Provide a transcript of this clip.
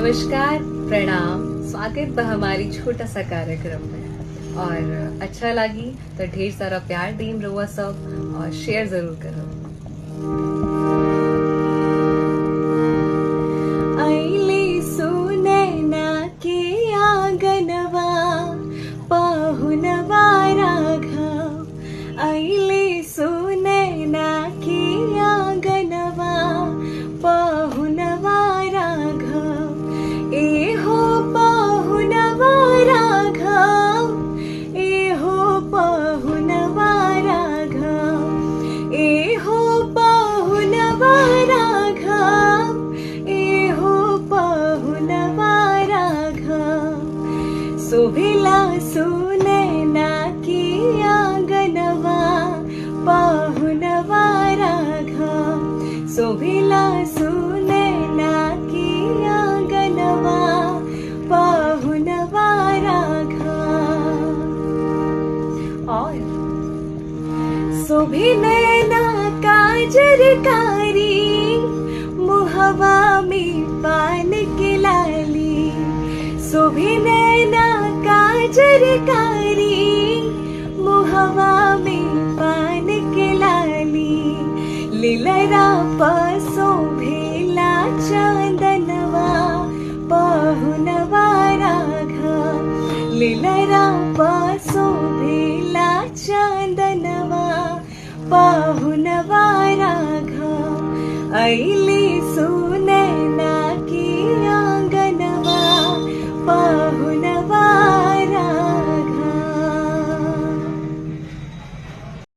नमस्कार, प्रणाम, स्वागत बा हमारी छोटा सा कार्यक्रम में। और अच्छा लगी तो ढेर सारा प्यार दीम रहुआ सब और शेयर जरूर करो। आईली सुनैना के आंगनवा पाहुनवा राघव। आईली सुनैना के आंगनवा पाहुनवा राघव। एहो पाहुनवा राघव, एहो पाहुनवा राघव, एहो पाहुनवा राघव, एहो पाहुनवा राघव। शोभिला सुनैना की आंगनवा पाहुनवा राघव। शोभिला सुनैना की आंगनवा पाहुनवा राघव। और शोभि नैना काजरकारी, मुहवा में पान की लाली। शोभि नैना काजरकारी, मुहवा में पान की लाली। लीलरा पर शोभिला चंदनवा पाहुनवा राघव। लीलरा पर शोभिला चंदनवा पाहुनवा राघव। आईली